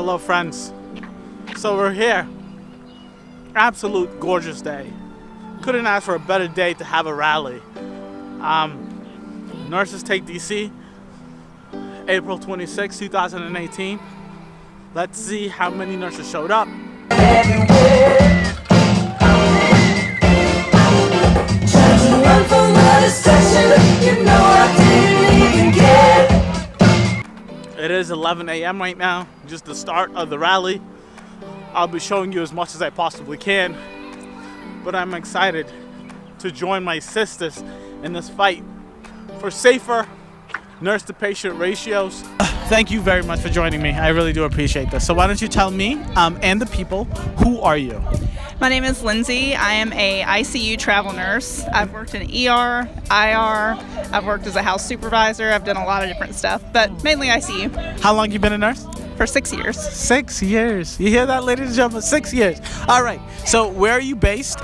Hello, friends. So we're here. Absolute gorgeous day. Couldn't ask for a better day to have a rally. Nurses Take DC, April 26, 2018. Let's see how many nurses showed up. It is 11 a.m. right now, just the start of the rally. I'll be showing you as much as I possibly can, but I'm excited to join my sisters in this fight for safer nurse-to-patient ratios. Thank you very much for joining me. I really do appreciate this. So why don't you tell me and the people, who are you? My name is Lindsay. I am a ICU travel nurse. I've worked in ER, IR, I've worked as a house supervisor, I've done a lot of different stuff, but mainly ICU. How long you been a nurse? For 6 years. 6 years. You hear that, ladies and gentlemen? 6 years. All right. So where are you based?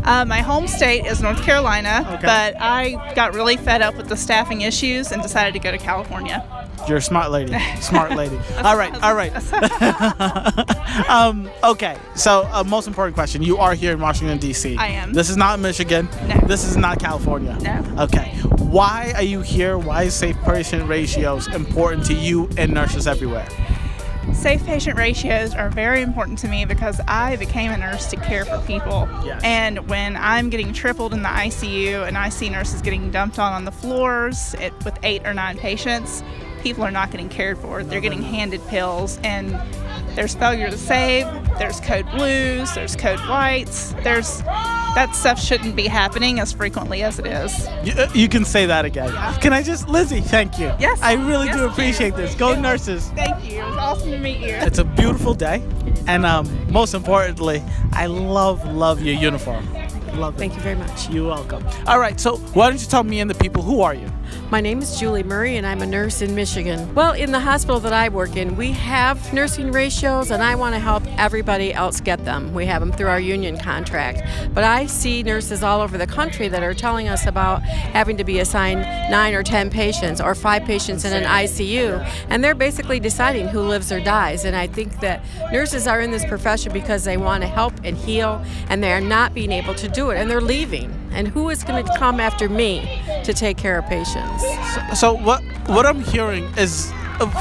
My home state is North Carolina, Okay. but I got really fed up with the staffing issues and decided to go to California. You're a smart lady. Smart lady. All right. Okay. So, most important question. You are here in Washington, D.C. I am. This is not Michigan. No. This is not California. No. Okay. Why are you here? Why is safe patient ratios important to you and nurses everywhere? Safe patient ratios are very important to me because I became a nurse to care for people. Yes. And when I'm getting tripled in the ICU and I see nurses getting dumped on the floors with 8 or 9 patients, people are not getting cared for. They're getting handed pills, and there's failure to save, there's code blues, there's code whites, that stuff shouldn't be happening as frequently as it is. You can say that again. Yeah. Can I just, Lizzie, thank you. Yes. I really Yes, do appreciate dear. this. Go nurses. Thank you. It was awesome to meet you. It's a beautiful day, and most importantly, I love your uniform. Love it. Thank you very much. You're welcome. All right, so why don't you tell me and the people, who are you? My name is Julie Murray, and I'm a nurse in Michigan. Well, in the hospital that I work in, we have nursing ratios, and I want to help everybody else get them. We have them through our union contract. But I see nurses all over the country that are telling us about having to be assigned 9 or 10 patients or 5 patients in an ICU, and they're basically deciding who lives or dies. And I think that nurses are in this profession because they want to help and heal, and they are not being able to do it, and they're leaving. And who is going to come after me to take care of patients? So what I'm hearing is,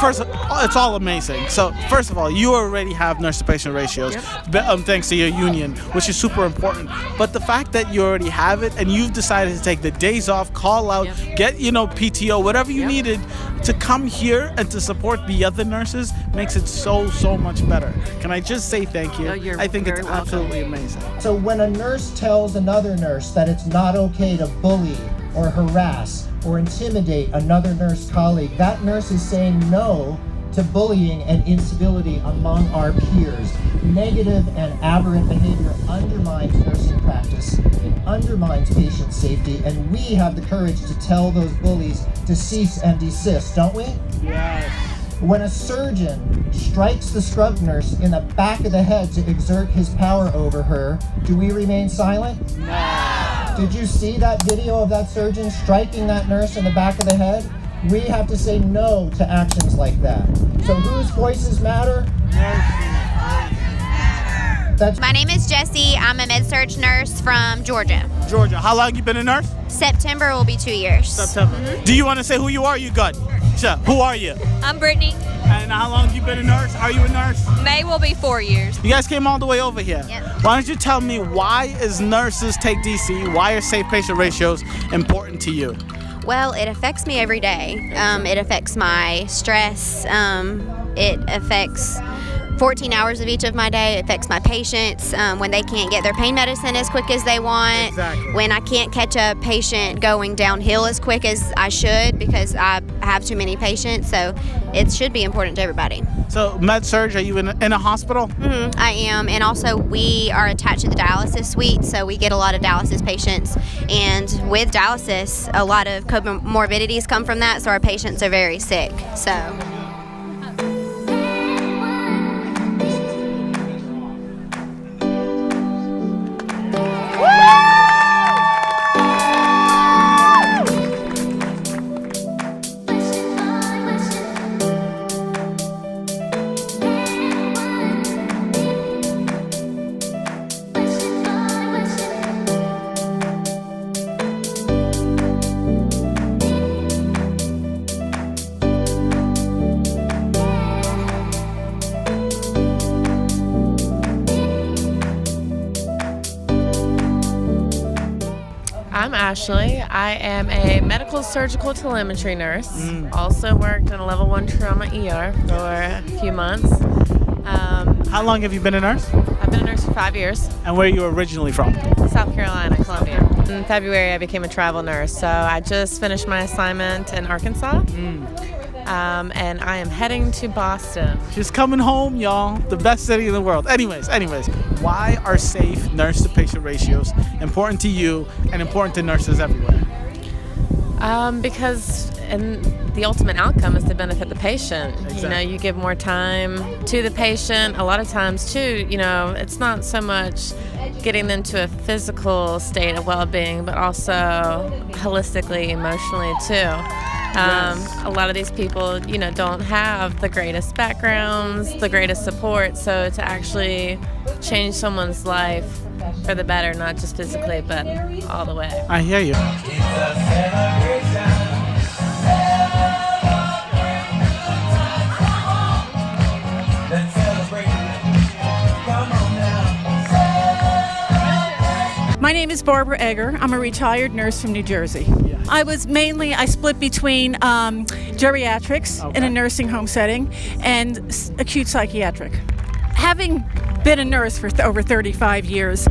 first, it's all amazing. So first of all, you already have nurse-to-patient ratios, thanks to your union, which is super important. But the fact that you already have it and you've decided to take the days off, call out, get PTO, whatever you needed to come here and to support the other nurses makes it so much better. Can I just say thank you? You're I think it's very welcome. absolutely amazing. So when a nurse tells another nurse that it's not okay to bully or harass or intimidate another nurse colleague, that nurse is saying no to bullying and incivility among our peers. Negative and aberrant behavior undermines nursing practice, it undermines patient safety, and we have the courage to tell those bullies to cease and desist, don't we? Yes. When a surgeon strikes the scrub nurse in the back of the head to exert his power over her, do we remain silent? No. Did you see that video of that surgeon striking that nurse in the back of the head? We have to say no to actions like that. So whose voices matter? My name is Jessie. I'm a med-surg nurse from Georgia. Georgia, how long you been a nurse? September will be 2 years. September. Do you want to say who you are? You good? Sure. Who are you? I'm Brittany. And how long you been a nurse? Are you a nurse? May will be 4 years. You guys came all the way over here. Yep. Why don't you tell me, why is Nurses Take DC, why are safe patient ratios important to you? Well, it affects me every day. It affects my stress. It affects 14 hours of each of my day. It affects my patients when they can't get their pain medicine as quick as they want. Exactly. When I can't catch a patient going downhill as quick as I should because I have too many patients. So it should be important to everybody. So med-surg, are you in a hospital? I am, and also we are attached to the dialysis suite, so we get a lot of dialysis patients. And with dialysis, a lot of comorbidities come from that, so our patients are very sick. So. I'm Ashley. I am a medical surgical telemetry nurse. Also worked in a level 1 trauma ER for a few months. How long have you been a nurse? I've been a nurse for 5 years. And where are you originally from? South Carolina, Columbia. In February, I became a travel nurse, so I just finished my assignment in Arkansas. And I am heading to Boston. She's coming home, y'all. The best city in the world. Anyways, why are safe nurse-to-patient ratios important to you and important to nurses everywhere? Because the ultimate outcome is to benefit the patient. Exactly. You know, you give more time to the patient. A lot of times, too, you know, it's not so much getting them to a physical state of well-being, but also holistically, emotionally, too. A lot of these people, you know, don't have the greatest backgrounds, the greatest support, so to actually change someone's life for the better, not just physically, but all the way. I hear you. My name is Barbara Egger. I'm a retired nurse from New Jersey. I split between geriatrics in a nursing home setting and acute psychiatric. Having been a nurse for over 35 years,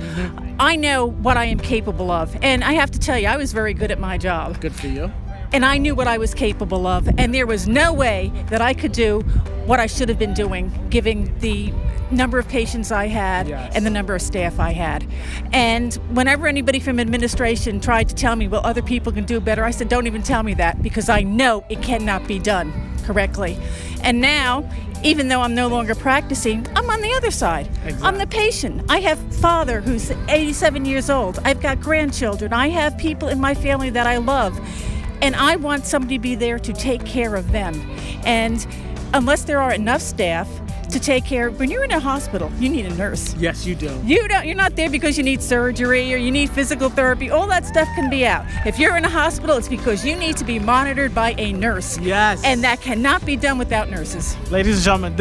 I know what I am capable of. And I have to tell you, I was very good at my job. Good for you. And I knew what I was capable of. And there was no way that I could do what I should have been doing, given the number of patients I had and the number of staff I had. And whenever anybody from administration tried to tell me, well, other people can do better, I said, don't even tell me that, because I know it cannot be done correctly. And now, even though I'm no longer practicing, I'm on the other side. Exactly. I'm the patient. I have a father who's 87 years old. I've got grandchildren. I have people in my family that I love. And I want somebody to be there to take care of them. And unless there are enough staff to take care, when you're in a hospital, you need a nurse. Yes, you do. You're not there because you need surgery or you need physical therapy. All that stuff can be out. If you're in a hospital, it's because you need to be monitored by a nurse. Yes. And that cannot be done without nurses. Ladies and gentlemen,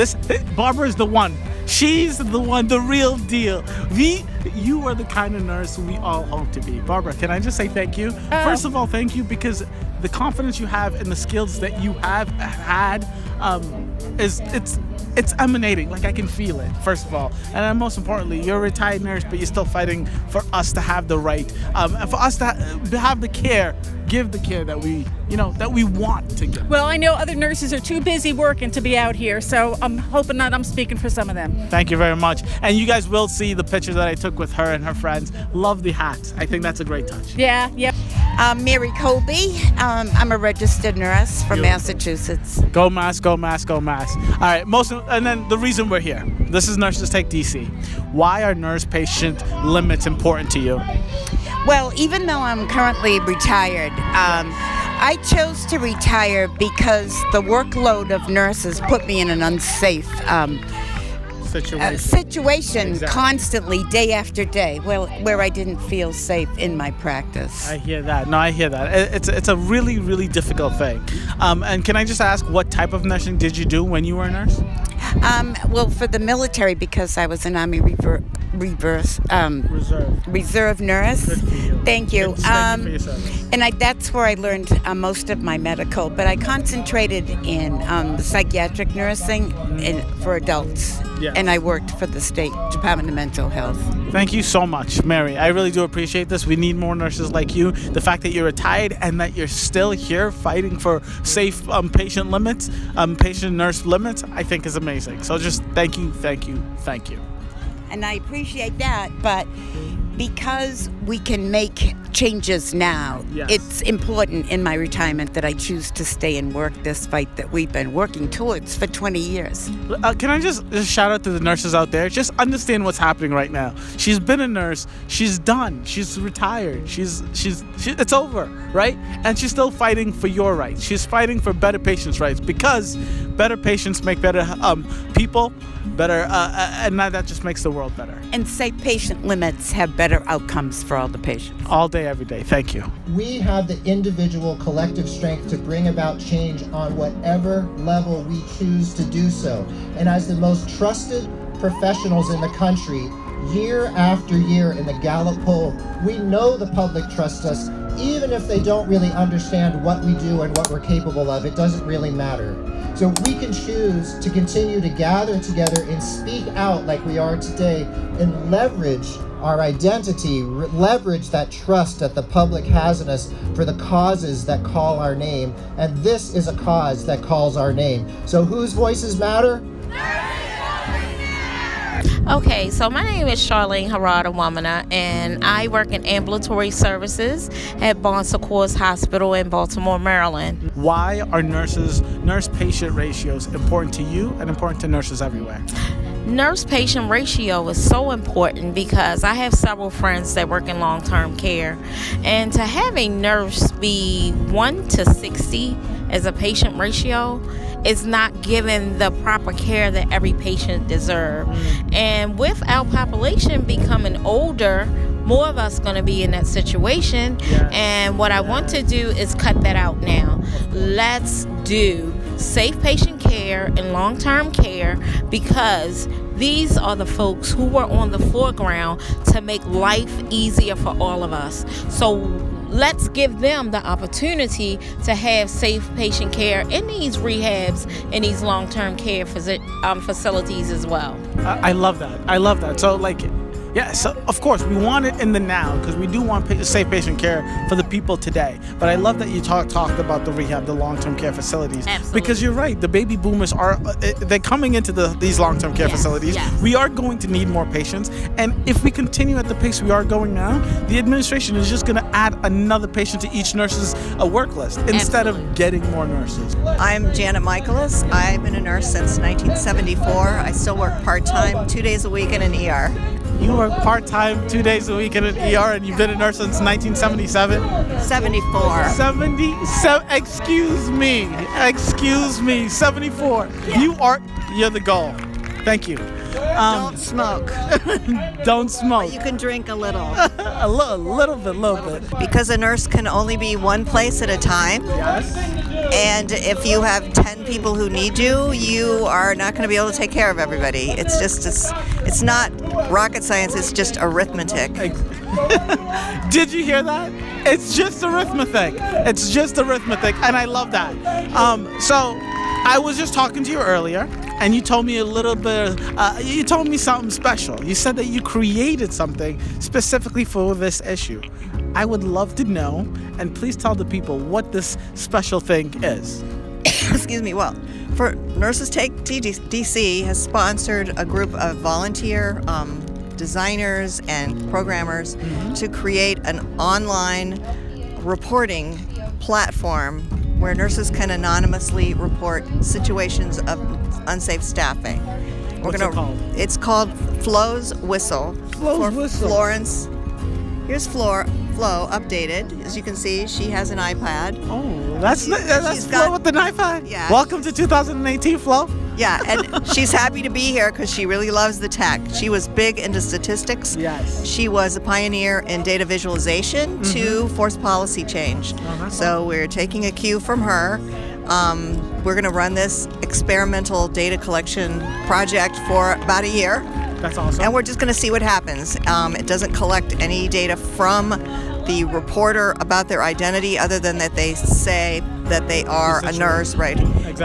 Barbara is the one. She's the one, the real deal. You are the kind of nurse we all hope to be. Barbara, can I just say thank you? First of all, thank you, because the confidence you have and the skills that you have had it's emanating. Like, I can feel it, first of all. And then most importantly, you're a retired nurse, but you're still fighting for us to have the right, and for us to have the care, give the care that we want to give. Well, I know other nurses are too busy working to be out here, so I'm hoping that I'm speaking for some of them. Thank you very much. And you guys will see the picture that I took with her and her friends. Love the hats. I think that's a great touch. Yeah. I'm Mary Colby. I'm a registered nurse from Massachusetts. Go Mass, go Mass, go Mass. All right, and then the reason we're here. This is Nurses Take DC. Why are nurse-patient limits important to you? Well, even though I'm currently retired, I chose to retire because the workload of nurses put me in an unsafe situation Exactly. Constantly, day after day, where I didn't feel safe in my practice. I hear that. No, I hear that. It's a really, really difficult thing. And can I just ask, what type of nursing did you do when you were a nurse? Well, for the military, because I was an Army Reserve nurse. Good for you. Thank you. Thank you for your service. And that's where I learned most of my medical, but I concentrated in the psychiatric nursing for adults. Yeah. And I worked for the State Department of Mental Health. Thank you so much, Mary. I really do appreciate this. We need more nurses like you. The fact that you're retired and that you're still here fighting for safe patient nurse limits, I think is amazing. So just thank you. And I appreciate that, but because we can make changes now, Yes. it's important in my retirement that I choose to stay and work this fight that we've been working towards for 20 years. Can I just shout out to the nurses out there? Just understand what's happening right now. She's been a nurse. She's done. She's retired. It's over, right? And she's still fighting for your rights. She's fighting for better patients' rights, because better patients make better people, better, and that just makes the world better. And safe patient limits have better outcomes for all the patients. All day, every day. Thank you. We have the individual collective strength to bring about change on whatever level we choose to do so. And as the most trusted professionals in the country, year after year in the Gallup poll, we know the public trusts us even if they don't really understand what we do and what we're capable of, it doesn't really matter. So we can choose to continue to gather together and speak out like we are today and leverage our identity, leverage that trust that the public has in us for the causes that call our name. And this is a cause that calls our name. So whose voices matter? Okay, so my name is Charlene Harada Wamana, and I work in ambulatory services at Bon Secours Hospital in Baltimore, Maryland. Why are nurse-patient ratios important to you and important to nurses everywhere? Nurse-patient ratio is so important because I have several friends that work in long-term care, and to have a nurse be 1 to 60 as a patient ratio is not given the proper care that every patient deserves. And with our population becoming older, more of us going to be in that situation. And what I want to do is cut that out now. Let's do safe patient care and long-term care, because these are the folks who were on the foreground to make life easier for all of us. So let's give them the opportunity to have safe patient care in these rehabs and these long-term care facilities as well. I love that. I love that. So so of course we want it in the now, because we do want safe patient care for the people today. But I love that you talked about the rehab, the long-term care facilities. Absolutely. Because you're right, the baby boomers they're coming into these long-term care facilities. Yes. We are going to need more patients, and if we continue at the pace we are going now, the administration is just going to add another patient to each nurse's work list instead of getting more nurses. I'm Janet Michaelis. I've been a nurse since 1974. I still work part-time, 2 days a week in an ER. You work part-time 2 days a week in an ER, and you've been a nurse since 1977? 74. 77, excuse me, 74. You're the goal. Thank you. Don't smoke. Don't smoke. You can drink a little. a little bit. Because a nurse can only be one place at a time. Yes. And if you have 10 people who need you, you are not going to be able to take care of everybody. It's not rocket science, it's just arithmetic. Did you hear that? It's just arithmetic. And I love that. So I was just talking to you earlier, and you told me a little bit, you told me something special. You said that you created something specifically for this issue. I would love to know, and please tell the people what this special thing is. Excuse me. Well, for Nurses Take DC has sponsored a group of volunteer designers and programmers to create an online reporting platform where nurses can anonymously report situations of unsafe staffing. What's it called? It's called Flo's Whistle. Flo's Whistle. Florence. Here's Flo updated. As you can see, she has an iPad. Oh, that's Flo with an iPad? Yeah. Welcome to 2018, Flo. Yeah, and she's happy to be here because she really loves the tech. She was big into statistics. Yes. She was a pioneer in data visualization to force policy change. So we're taking a cue from her. We're going to run this experimental data collection project for about a year. That's awesome. And we're just going to see what happens. It doesn't collect any data from the reporter about their identity other than that they say that they are a nurse, right? Exactly.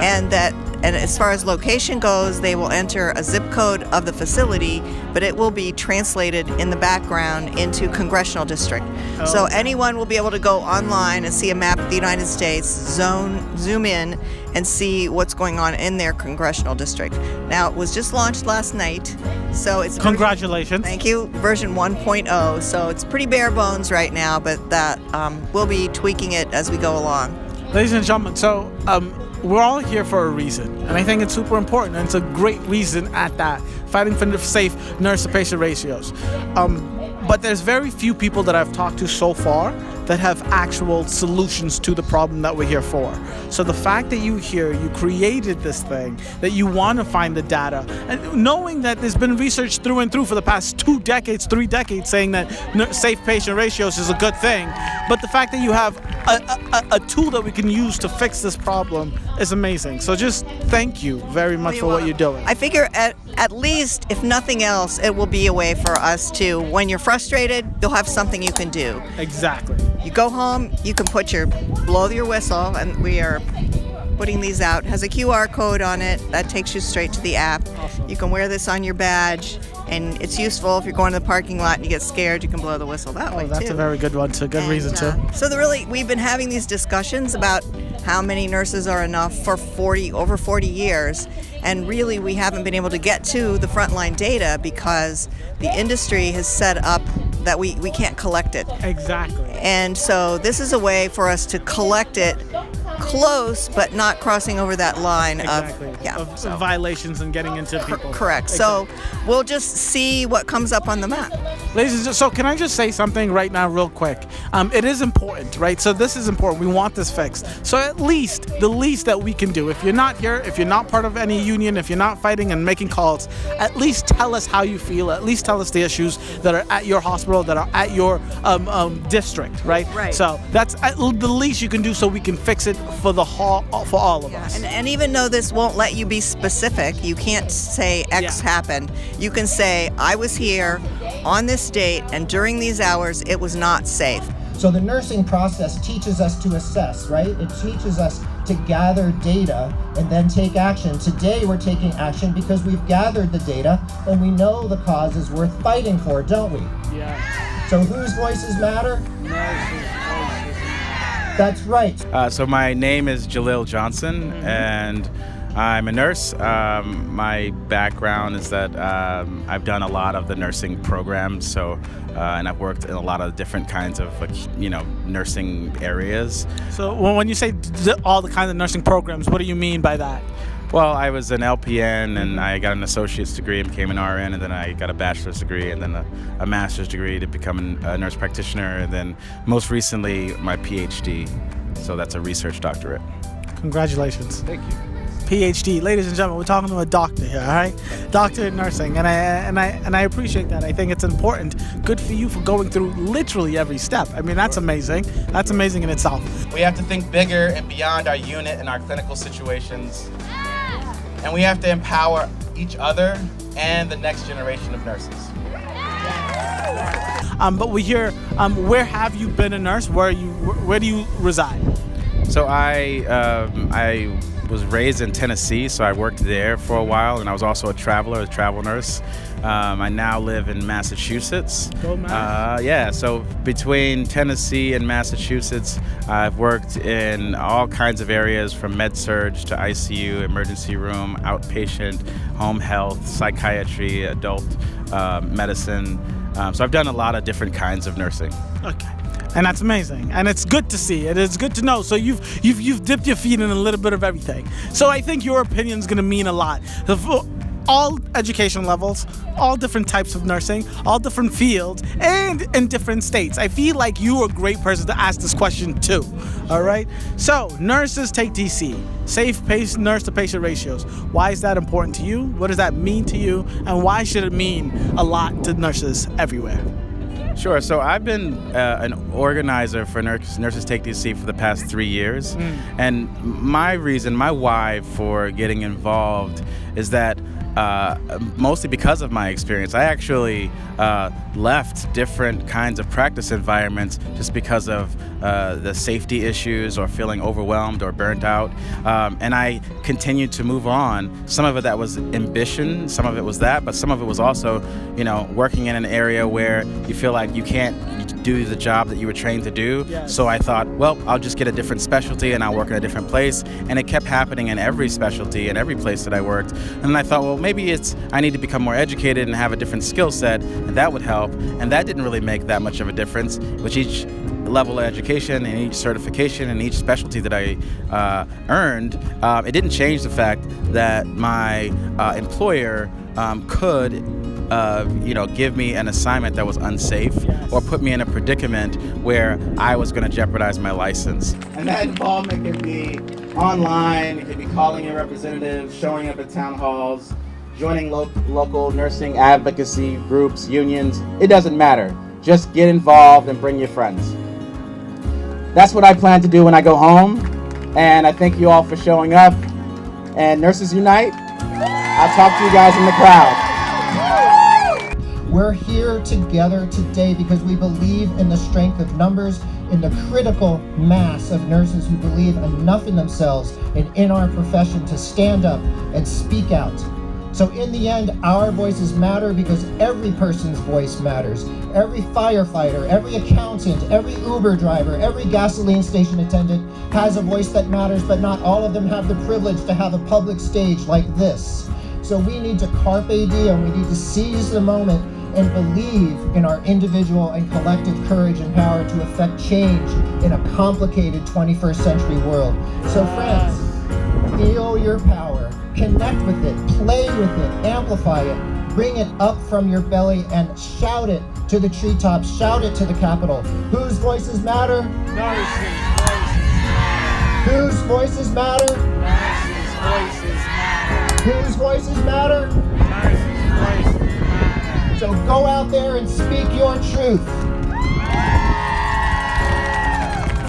And as far as location goes, they will enter a zip code of the facility, but it will be translated in the background into congressional district. So anyone will be able to go online and see a map of the United States, zoom in, and see what's going on in their congressional district. Now, it was just launched last night, so it's congratulations. Thank you. Version 1.0. So it's pretty bare bones right now, but that we'll be tweaking it as we go along. Ladies and gentlemen, so we're all here for a reason, and I think it's super important, and it's a great reason at that, fighting for the safe nurse-to-patient ratios. But there's very few people that I've talked to so far that have actual solutions to the problem that we're here for. So the fact that you created this thing, that you want to find the data, and knowing that there's been research through and through for the past 2 decades, 3 decades, saying that safe patient ratios is a good thing, but the fact that you have a tool that we can use to fix this problem is amazing. So just thank you very much for what you're doing. I figure at least, if nothing else, it will be a way for us to, when you're frustrated, you'll have something you can do. Exactly. You go home, you can blow your whistle, and we are putting these out. It has a QR code on it that takes you straight to the app. Awesome. You can wear this on your badge, and it's useful if you're going to the parking lot and you get scared, you can blow the whistle that way That's too. a very good one. It's a good reason too. So we've been having these discussions about how many nurses are enough for over 40 years, and really we haven't been able to get to the frontline data because the industry has set up that we can't collect it. Exactly. And so this is a way for us to collect it close, but not crossing over that line of violations and getting into people. Correct. So we'll just see what comes up on the map. Ladies and gentlemen, so can I just say something right now real quick? It is important, right? So this is important. We want this fixed. So at least, the least that we can do, if you're not here, if you're not part of any union, if you're not fighting and making calls, at least tell us how you feel. At least tell us the issues that are at your hospital, that are at your district, right? Right. So that's the least you can do so we can fix it for all of us. And even though this won't let you be specific, you can't say X happened. You can say, I was here on this date, and during these hours, it was not safe. So the nursing process teaches us to assess, right? It teaches us to gather data and then take action. Today we're taking action because we've gathered the data and we know the cause is worth fighting for, don't we? Yeah. So whose voices matter? That's right. So my name is Jalil Johnson, and I'm a nurse. My background is that I've done a lot of the nursing programs, and I've worked in a lot of different kinds of nursing areas. So when you say all the kinds of nursing programs, what do you mean by that? Well, I was an LPN, and I got an associate's degree and became an RN, and then I got a bachelor's degree and then a master's degree to become a nurse practitioner, and then most recently my PhD. So that's a research doctorate. Congratulations. Thank you. PhD, ladies and gentlemen, we're talking to a doctor here, all right? Doctor in nursing, and I appreciate that. I think it's important. Good for you for going through literally every step. I mean, that's amazing. That's amazing in itself. We have to think bigger and beyond our unit and our clinical situations. And we have to empower each other and the next generation of nurses. But we hear, where have you been a nurse? Where do you reside? So I was raised in Tennessee, so I worked there for a while, and I was also a travel nurse. I now live in Massachusetts. So between Tennessee and Massachusetts, I've worked in all kinds of areas from med-surg to ICU, emergency room, outpatient, home health, psychiatry, adult medicine. So I've done a lot of different kinds of nursing. Okay. And that's amazing, and it's good to see. It is good to know. So you've dipped your feet in a little bit of everything. So I think your opinion is going to mean a lot. All education levels, all different types of nursing, all different fields, and in different states. I feel like you are a great person to ask this question too. All right. So nurses take TC, safe nurse-to-patient ratios. Why is that important to you? What does that mean to you? And why should it mean a lot to nurses everywhere? Sure. So I've been an organizer for Nurses Take TC for the past 3 years. And my why for getting involved is that mostly because of my experience. I actually left different kinds of practice environments just because of the safety issues or feeling overwhelmed or burnt out. And I continued to move on. Some of it that was ambition, some of it was that, but some of it was also, working in an area where you feel like you can't do the job that you were trained to do. Yes. So I thought, well, I'll just get a different specialty and I'll work in a different place. And it kept happening in every specialty and every place that I worked. And I thought, well, maybe I need to become more educated and have a different skill set, and that would help. And that didn't really make that much of a difference, which each level of education and each certification and each specialty that I earned, it didn't change the fact that my employer could give me an assignment that was unsafe, or put me in a predicament where I was going to jeopardize my license. And that involvement can be online, it can be calling your representatives, showing up at town halls, joining local nursing advocacy groups, unions. It doesn't matter. Just get involved and bring your friends. That's what I plan to do when I go home. And I thank you all for showing up. And Nurses Unite, I'll talk to you guys in the crowd. We're here together today because we believe in the strength of numbers, in the critical mass of nurses who believe enough in themselves and in our profession to stand up and speak out. So in the end, our voices matter because every person's voice matters. Every firefighter, every accountant, every Uber driver, every gasoline station attendant has a voice that matters, but not all of them have the privilege to have a public stage like this. So we need to carpe diem, we need to seize the moment and believe in our individual and collective courage and power to affect change in a complicated 21st century world. So friends, feel your power, connect with it, play with it, amplify it, bring it up from your belly and shout it to the treetops, shout it to the Capitol. Whose voices matter? Nurses' voices matter. Whose voices matter? Nurses' voices matter. Whose voices matter? Nurses' voices matter. So go out there and speak your truth.